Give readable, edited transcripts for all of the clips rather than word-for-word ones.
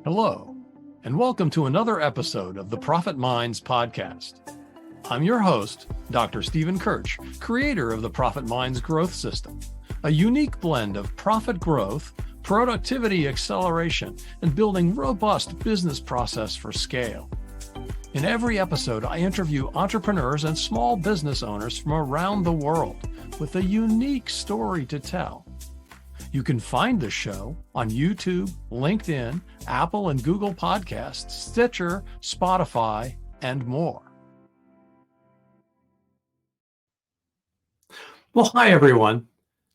Hello, and welcome to another episode of the Profit Minds podcast. I'm your host, Dr. Stephen Kirch, creator of the Profit Minds Growth System, a unique blend of profit growth, productivity acceleration, and building robust business process for scale. In every episode, I interview entrepreneurs and small business owners from around the world with a unique story to tell. You can find the show on YouTube, LinkedIn, Apple and Google Podcasts, Stitcher, Spotify, and more. Well, hi, everyone.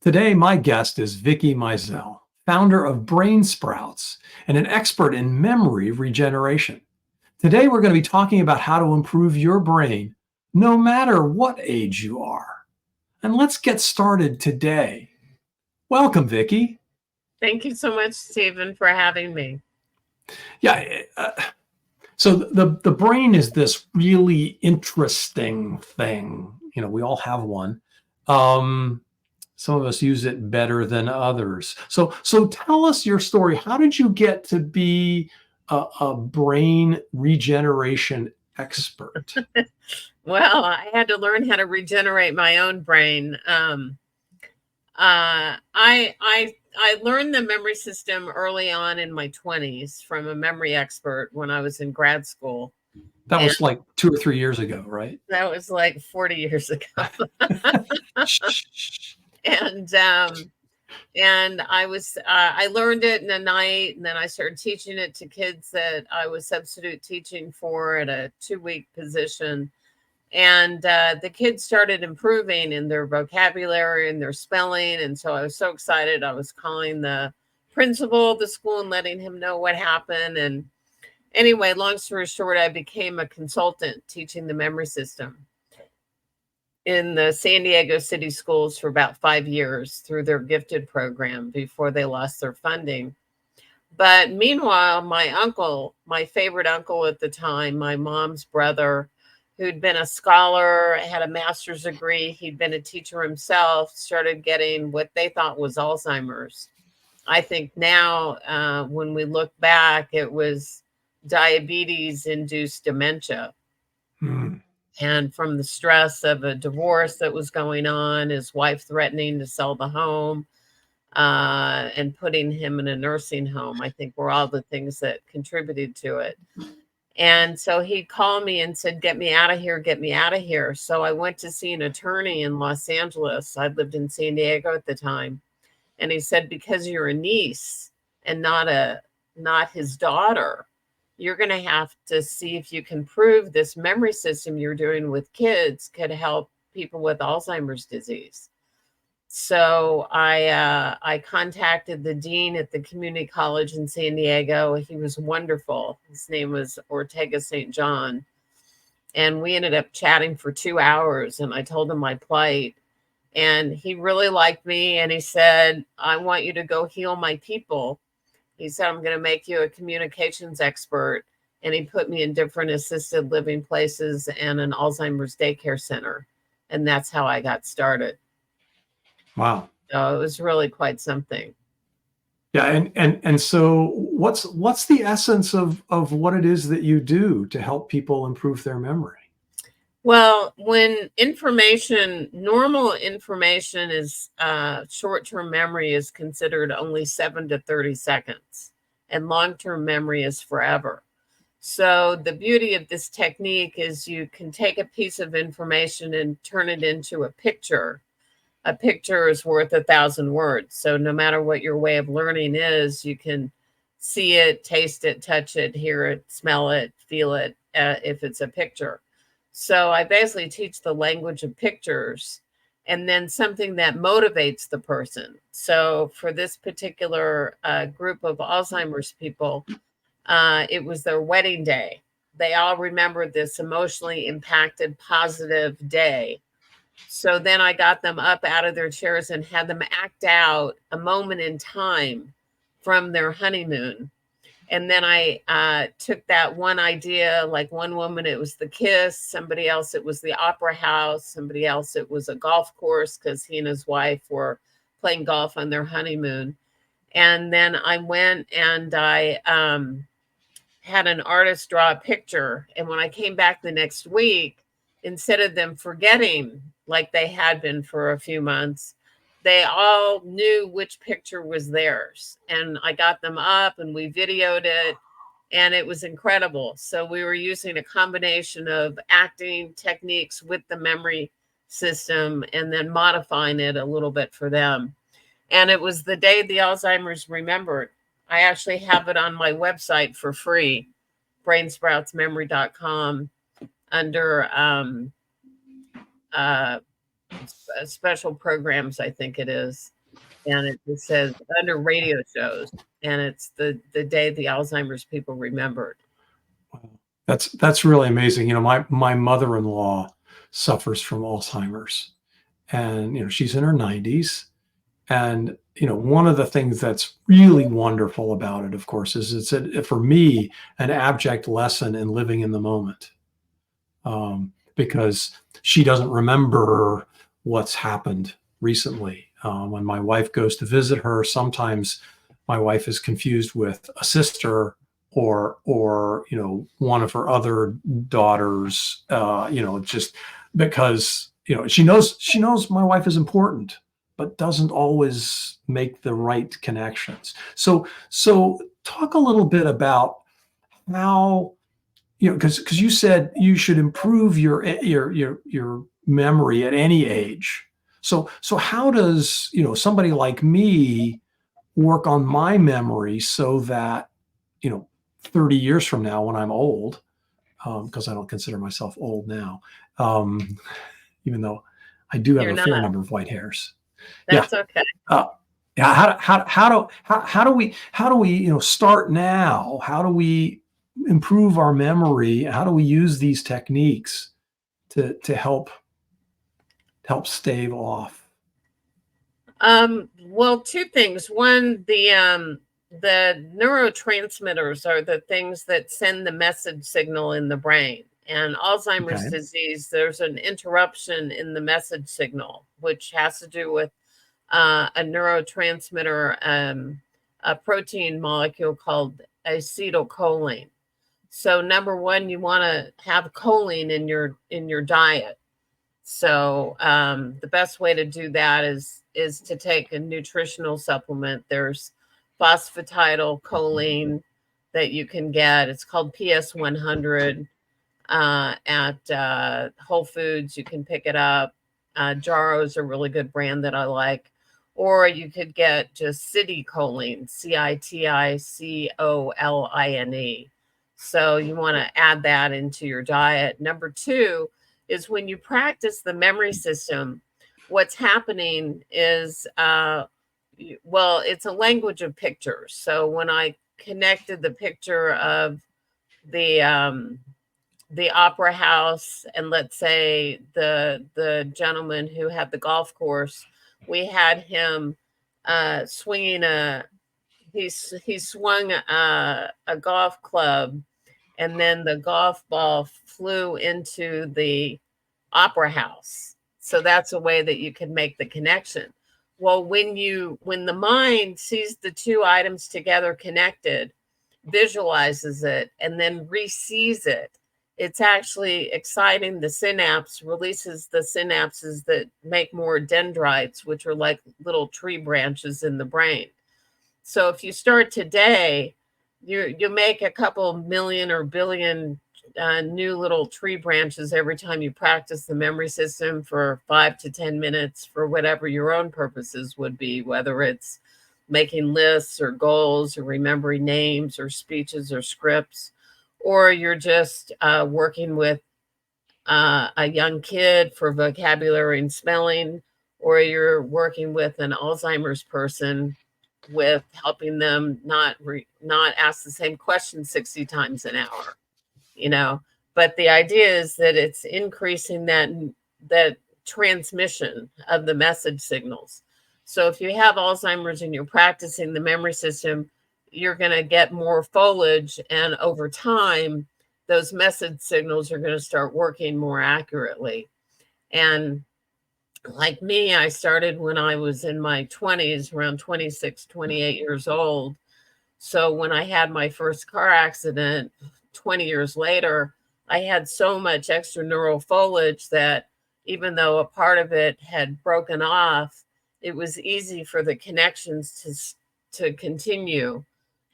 Today, my guest is Vicki Mizel, founder of Brain Sprouts and an expert in memory regeneration. Today, we're going to be talking about how to improve your brain, no matter what age you are. And let's get started today. Welcome, Vicki. Thank you so much, Stephen, for having me. Yeah. So the brain is this really interesting thing. You know, we all have one. Some of us use it better than others. So tell us your story. How did you get to be a brain regeneration expert? Well, I had to learn how to regenerate my own brain. I learned the memory system early on in my 20s from a memory expert when I was in grad school. That was like 2 or 3 years ago, right? That was like 40 years ago. And I learned it in a night, and then I started teaching it to kids that I was substitute teaching for at a 2-week position. And the kids started improving in their vocabulary and their spelling. And so I was so excited. I was calling the principal of the school and letting him know what happened. And anyway, long story short, I became a consultant teaching the memory system in the San Diego City schools for about 5 years through their gifted program before they lost their funding. But meanwhile, my uncle, my favorite uncle at the time, my mom's brother, who'd been a scholar, had a master's degree, he'd been a teacher himself, started getting what they thought was Alzheimer's. I think now, when we look back, it was diabetes-induced dementia. And from the stress of a divorce that was going on, his wife threatening to sell the home, and putting him in a nursing home, I think were all the things that contributed to it. And so he called me and said, get me out of here, get me out of here. So I went to see an attorney in Los Angeles. I lived in San Diego at the time. And he said, because you're a niece and not his daughter, you're going to have to see if you can prove this memory system you're doing with kids could help people with Alzheimer's disease. So I contacted the dean at the community college in San Diego. He was wonderful. His name was Ortega St. John. And we ended up chatting for 2 hours, and I told him my plight. And he really liked me, and he said, I want you to go heal my people. He said, I'm going to make you a communications expert. And he put me in different assisted living places and an Alzheimer's daycare center. And that's how I got started. Wow. So it was really quite something. Yeah. And so what's the essence of what it is that you do to help people improve their memory? Well, when normal information is short-term memory is considered only 7 to 30 seconds, and long-term memory is forever. So the beauty of this technique is you can take a piece of information and turn it into a picture. A picture is worth 1,000 words. So no matter what your way of learning is, you can see it, taste it, touch it, hear it, smell it, feel it, if it's a picture. So I basically teach the language of pictures and then something that motivates the person. So for this particular group of Alzheimer's people, it was their wedding day. They all remembered this emotionally impacted, positive day. So then I got them up out of their chairs and had them act out a moment in time from their honeymoon. And then I took that one idea, like one woman, it was the kiss. Somebody else, it was the opera house. Somebody else, it was a golf course because he and his wife were playing golf on their honeymoon. And then I went and I had an artist draw a picture. And when I came back the next week, instead of them forgetting like they had been for a few months, they all knew which picture was theirs. And I got them up and we videoed it, and it was incredible. So we were using a combination of acting techniques with the memory system and then modifying it a little bit for them. And it was the day the Alzheimer's remembered. I actually have it on my website for free, brainsproutsmemory.com, under special programs, I think it is. And it says under radio shows, and it's the day the Alzheimer's people remembered. That's really amazing. My mother-in-law suffers from Alzheimer's, and she's in her 90s. And one of the things that's really wonderful about it, of course, is it's for me an abject lesson in living in the moment, because she doesn't remember what's happened recently. When my wife goes to visit her, sometimes my wife is confused with a sister or one of her other daughters, just because she knows my wife is important, but doesn't always make the right connections. So talk a little bit about how, because you said you should improve your memory at any age. So how does somebody like me work on my memory so that 30 years from now, when I'm old, because I don't consider myself old now, even though I do have a fair number of white hairs. That's okay. How do we start now? How do we improve our memory? How do we use these techniques to help stave off? Well, two things. One, the neurotransmitters are the things that send the message signal in the brain. And Alzheimer's disease, there's an interruption in the message signal, which has to do with a neurotransmitter, a protein molecule called acetylcholine. So number one, you want to have choline in your diet. So the best way to do that is to take a nutritional supplement. There's phosphatidylcholine that you can get. It's called PS100 at Whole Foods. You can pick it up. Jarrow is a really good brand that I like. Or you could get just citicoline, CITICOLINE. So you want to add that into your diet. Number two is when you practice the memory system, what's happening is, it's a language of pictures. So when I connected the picture of the opera house, and let's say the gentleman who had the golf course, we had him swinging he swung a golf club, and then the golf ball flew into the opera house. So that's a way that you can make the connection. Well, when the mind sees the two items together connected, visualizes it, and then re-sees it, it's actually exciting the synapse, releases the synapses that make more dendrites, which are like little tree branches in the brain. So if you start today, you make a couple million or billion new little tree branches every time you practice the memory system for 5 to 10 minutes for whatever your own purposes would be, whether it's making lists or goals or remembering names or speeches or scripts, or you're just working with a young kid for vocabulary and spelling, or you're working with an Alzheimer's person with helping them not ask the same question 60 times an hour, But the idea is that it's increasing that transmission of the message signals. So if you have Alzheimer's and you're practicing the memory system, you're going to get more foliage, and over time, those message signals are going to start working more accurately. And like me, I started when I was in my 20s, around 26, 28 years old. So when I had my first car accident 20 years later, I had so much extra neural foliage that even though a part of it had broken off, it was easy for the connections to continue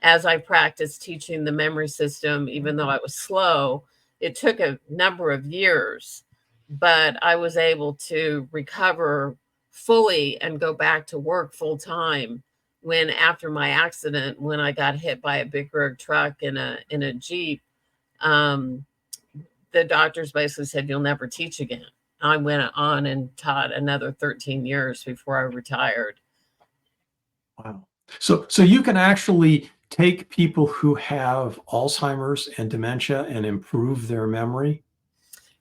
as I practiced teaching the memory system, even though I was slow. It took a number of years, but I was able to recover fully and go back to work full time when after my accident, when I got hit by a big rig truck in a Jeep. um, the doctors basically said, "You'll never teach again." I went on and taught another 13 years before I retired. Wow. So you can actually take people who have Alzheimer's and dementia and improve their memory?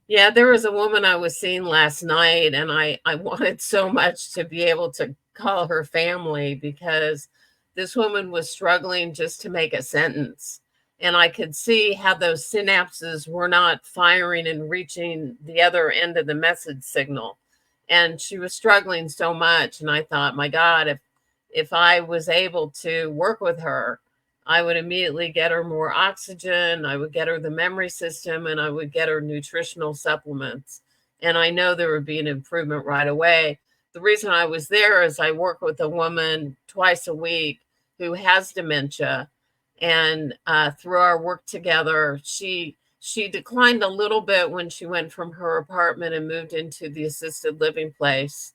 Yeah, there was a woman I was seeing last night, and I wanted so much to be able to call her family because this woman was struggling just to make a sentence. And I could see how those synapses were not firing and reaching the other end of the message signal. And she was struggling so much. And I thought, my God, if I was able to work with her, I would immediately get her more oxygen. I would get her the memory system, and I would get her nutritional supplements. And I know there would be an improvement right away. The reason I was there is I work with a woman twice a week who has dementia. And through our work together, she declined a little bit when she went from her apartment and moved into the assisted living place.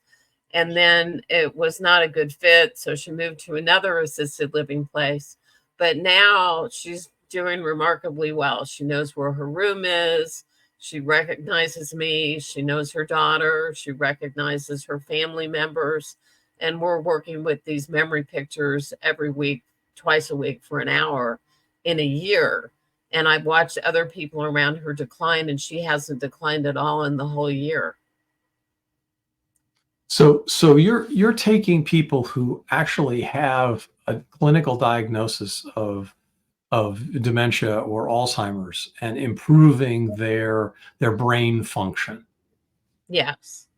And then it was not a good fit. So she moved to another assisted living place. But now she's doing remarkably well. She knows where her room is. She recognizes me. She knows her daughter. She recognizes her family members. And we're working with these memory pictures every week, twice a week for an hour in a year. And I've watched other people around her decline, and she hasn't declined at all in the whole year. So you're taking people who actually have a clinical diagnosis of dementia or Alzheimer's and improving their brain function. Yes.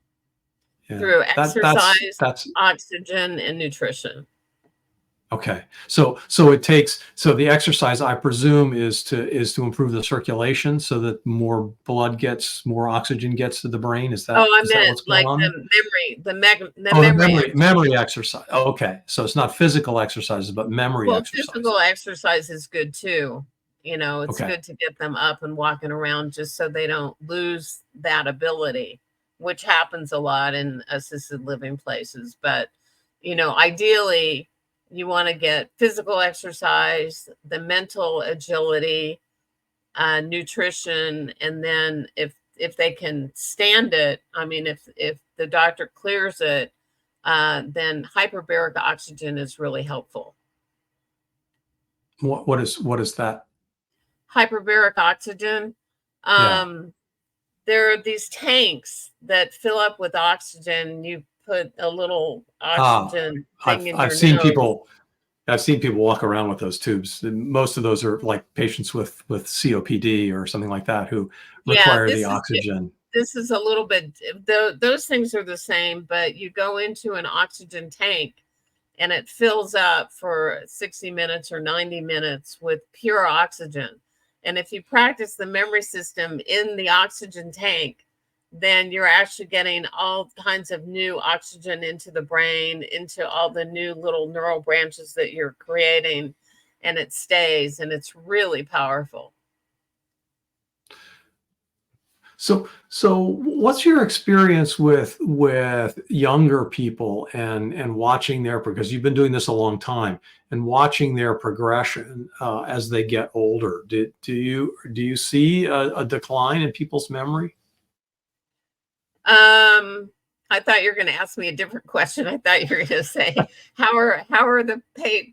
Yeah, Through exercise, that's oxygen, and nutrition. okay. So it takes, so the exercise, I presume, is to improve the circulation so that more oxygen gets to the brain. Is Oh, that I is that meant what's going like the on? memory, the Oh, the memory. memory exercise. Okay. So it's not physical exercises, but memory Well, exercises. physical exercise is good too. It's Okay. good to get them up and walking around just so they don't lose that ability, which happens a lot in assisted living places. But, ideally, you want to get physical exercise, the mental agility, nutrition, and then if they can stand it, I mean, if the doctor clears it, then hyperbaric oxygen is really helpful. What is that? Hyperbaric oxygen. Yeah. There are these tanks that fill up with oxygen. You put a little Ah, oxygen I've thing in I've your seen nose. people I've seen people walk around with those tubes. And most of those are like patients with COPD or something like that who Yeah, require the oxygen. this is a little bit, those things are the same, but you go into an oxygen tank and it fills up for 60 minutes or 90 minutes with pure oxygen. And if you practice the memory system in the oxygen tank, then you're actually getting all kinds of new oxygen into the brain, into all the new little neural branches that you're creating, and it stays, and it's really powerful. So what's your experience with younger people and watching because you've been doing this a long time and watching their progression as they get older? Do you see a decline in people's memory? I thought you were going to ask me a different question. I thought you were going to say, how are the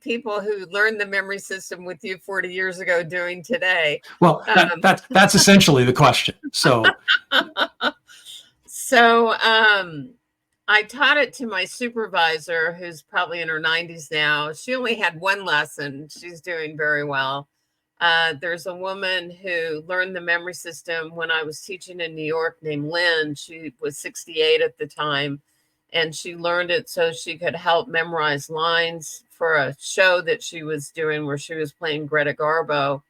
people who learned the memory system with you 40 years ago doing today? Well, Um, that's essentially the question. So so I taught it to my supervisor, who's probably in her 90s now. She only had one lesson. She's doing very well. There's a woman who learned the memory system when I was teaching in New York named Lynn. She was 68 at the time. and she learned it so she could help memorize lines for a show that she was doing where she was playing Greta Garbo.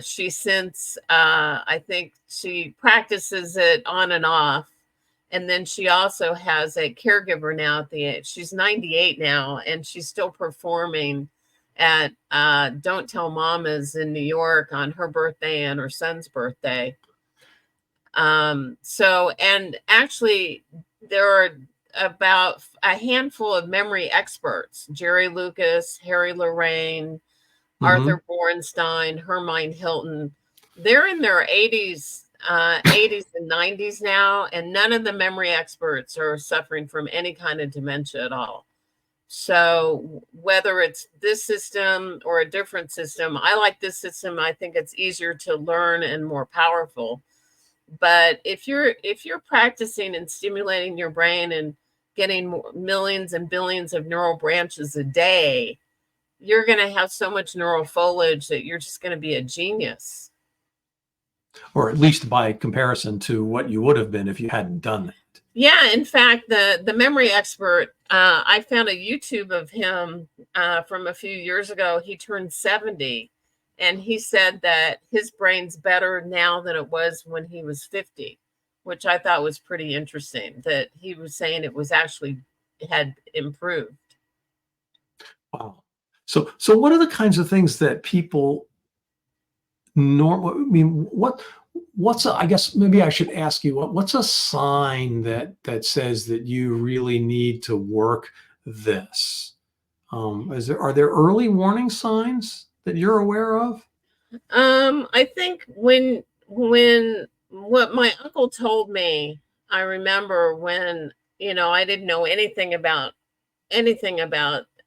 She since, I think she practices it on and off. And then she also has a caregiver now at the age. She's 98 now, and she's still performing at Don't Tell Mamas in New York on her birthday and her son's birthday. So, and actually, there are about a handful of memory experts: Jerry Lucas, Harry Lorraine, Arthur Bornstein, Hermine Hilton. They're in their 80s and 90s now, and none of the memory experts are suffering from any kind of dementia at all. So whether it's this system or a different system, I like this system. I think it's easier to learn and more powerful. But if you're practicing and stimulating your brain and getting millions and billions of neural branches a day, you're going to have so much neural foliage that you're just going to be a genius. Or at least by comparison to what you would have been if you hadn't done that. Yeah, in fact, the memory expert, I found a YouTube of him from a few years ago. He turned 70, and he said that his brain's better now than it was when he was 50, which I thought was pretty interesting, that he was saying it had improved. Wow. So what are the kinds of things that people I guess maybe I should ask you, what's a sign that says that you really need to work this? Are there early warning signs that you're aware of? I think when what my uncle told me, I remember when, I didn't know anything about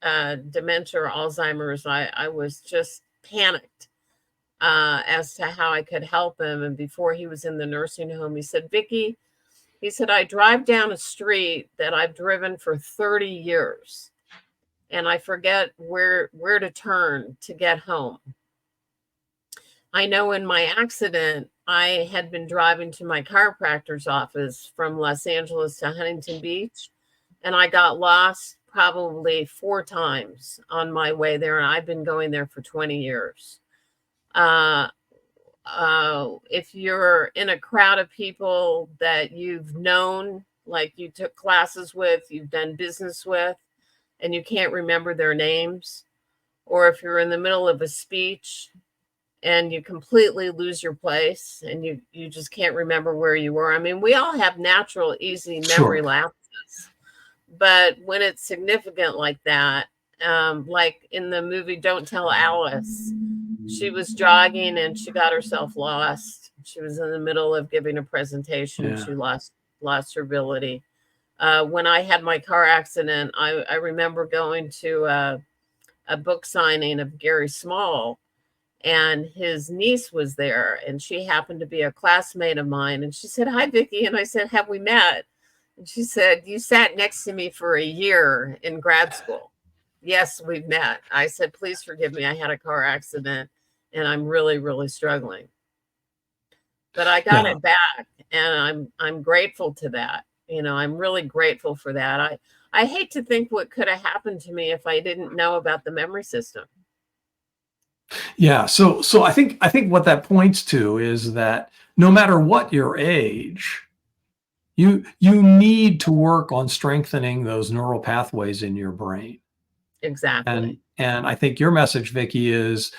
dementia or Alzheimer's. I was just panicked as to how I could help him. And before he was in the nursing home, he said, Vicki, he said, I drive down a street that I've driven for 30 years, and I forget where to turn to get home. I know in my accident, I had been driving to my chiropractor's office from Los Angeles to Huntington Beach, and I got lost probably 4 times on my way there. And I've been going there for 20 years. If you're in a crowd of people that you've known, like you took classes with, you've done business with, and you can't remember their names, or if you're in the middle of a speech and you completely lose your place and you just can't remember where you were. I mean, we all have natural, easy memory lapses, but when it's significant like that, like in the movie Don't Tell Alice, she was jogging and she got herself lost. She was in the middle of giving a presentation. Yeah. She lost her ability. When I had my car accident, I remember going to a book signing of Gary Small, and his niece was there, and she happened to be a classmate of mine. And she said, "Hi, Vicki." And I said, "Have we met?" And she said, "You sat next to me for a year in grad school." "Yes, we've met." I said, "Please forgive me. I had a car accident and I'm really, really struggling." But I got it back, and I'm grateful to that. I'm really grateful for that. I hate to think what could have happened to me if I didn't know about the memory system. Yeah. So I think what that points to is that no matter what your age, you need to work on strengthening those neural pathways in your brain. Exactly. And I think your message, Vicki, is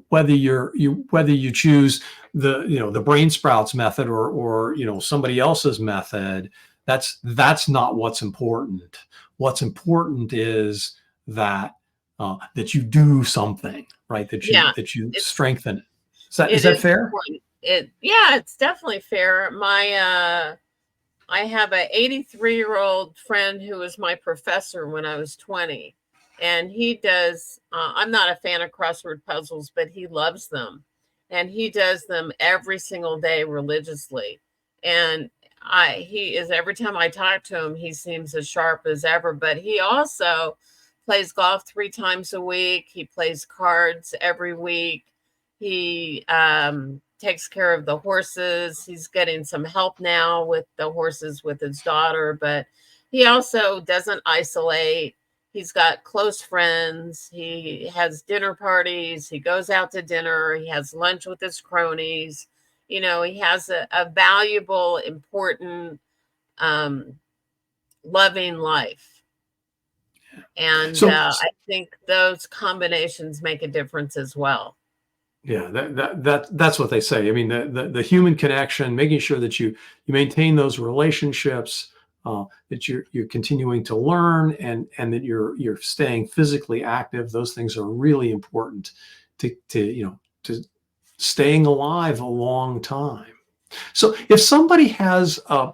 whether you choose the brain sprouts method or somebody else's method, that's not what's important. What's important is that you do something, right? That you strengthen it. Is that fair? It's definitely fair. I have an 83-year-old friend who was my professor when I was 20. And he does, I'm not a fan of crossword puzzles, but he loves them. And he does them every single day religiously. And every time I talk to him, he seems as sharp as ever. But he also plays golf 3 times a week. He plays cards every week. He takes care of the horses. He's getting some help now with the horses with his daughter. But he also doesn't isolate. He's got close friends. He has dinner parties. He goes out to dinner. He has lunch with his cronies. He has a valuable, important, loving life. And I think those combinations make a difference as well. Yeah, that's what they say. I mean, the human connection, making sure that you maintain those relationships, that you're continuing to learn, and that you're staying physically active. Those things are really important to staying alive a long time. So if somebody has a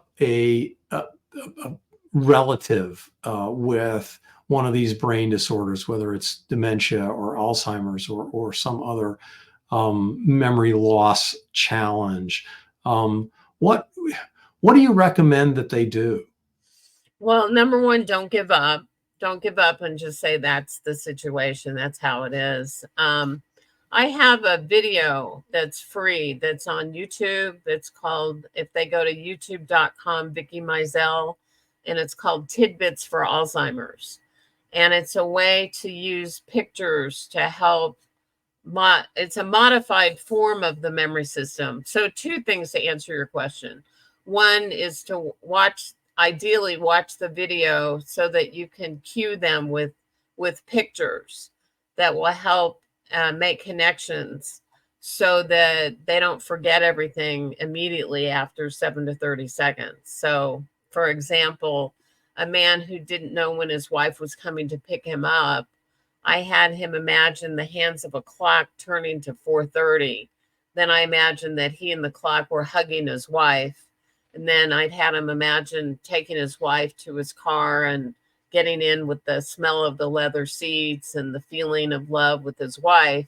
relative with one of these brain disorders, whether it's dementia or Alzheimer's or some other memory loss challenge, what do you recommend that they do? Well, number one, don't give up. Don't give up and just say that's the situation. That's how it is. I have a video that's free that's on YouTube. It's called, if they go to youtube.com, Vicki Mizel, and it's called Tidbits for Alzheimer's. And it's a way to use pictures to help. It's a modified form of the memory system. So 2 things to answer your question. One is to ideally watch the video so that you can cue them with pictures that will help make connections so that they don't forget everything immediately after 7 to 30 seconds. So, for example, a man who didn't know when his wife was coming to pick him up, I had him imagine the hands of a clock turning to 4:30. Then I imagined that he and the clock were hugging his wife. And then I'd had him imagine taking his wife to his car and getting in with the smell of the leather seats and the feeling of love with his wife.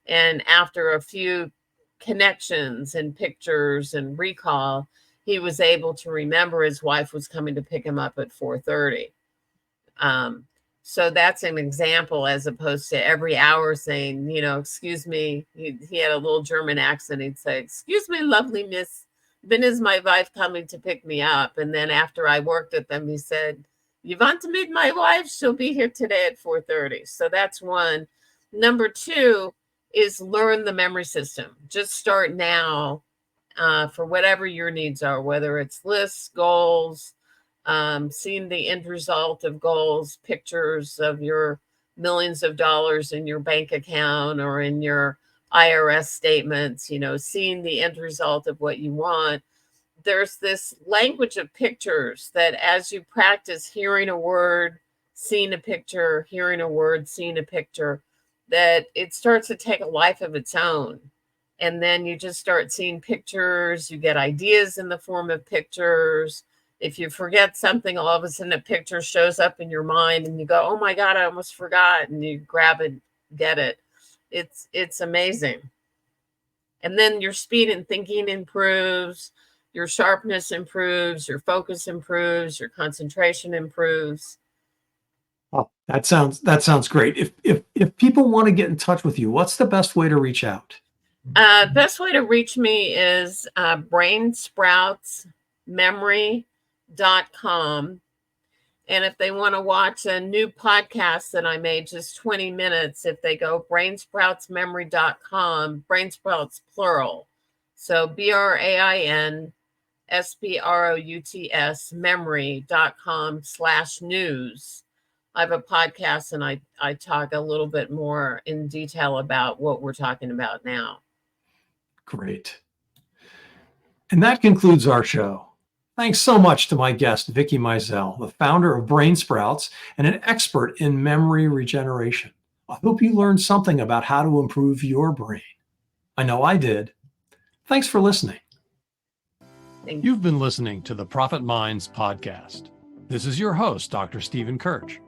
And after a few connections and pictures and recall, he was able to remember his wife was coming to pick him up at 4:30. So that's an example, as opposed to every hour saying, excuse me. He had a little German accent. He'd say, "Excuse me, lovely miss. When is my wife coming to pick me up?" And then after I worked with them, he said, "You want to meet my wife? She'll be here today at 4:30. So that's one. Number 2 is learn the memory system. Just start now for whatever your needs are, whether it's lists, goals, seeing the end result of goals, pictures of your millions of dollars in your bank account or in your IRS statements, seeing the end result of what you want. There's this language of pictures that as you practice hearing a word, seeing a picture, hearing a word, seeing a picture, that it starts to take a life of its own. And then you just start seeing pictures, you get ideas in the form of pictures. If you forget something, all of a sudden a picture shows up in your mind and you go, "Oh my God, I almost forgot." And you grab it, get it. It's amazing. And then your speed in thinking improves, your sharpness improves, your focus improves, your concentration improves. Oh, that sounds great. If people want to get in touch with you, what's the best way to reach out? Best way to reach me is brainsproutsmemory.com. And if they want to watch a new podcast that I made, just 20 minutes, if they go brainsproutsmemory.com, brainsprouts plural. So BRAINSPROUTS memory.com/news. I have a podcast and I talk a little bit more in detail about what we're talking about now. Great. And that concludes our show. Thanks so much to my guest, Vicki Mizel, the founder of Brain Sprouts and an expert in memory regeneration. I hope you learned something about how to improve your brain. I know I did. Thanks for listening. You've been listening to the Profit Minds podcast. This is your host, Dr. Stephen Kirch.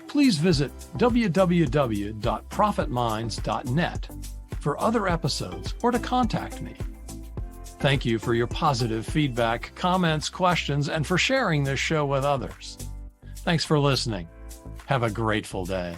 Please visit www.profitminds.net for other episodes or to contact me. Thank you for your positive feedback, comments, questions, and for sharing this show with others. Thanks for listening. Have a grateful day.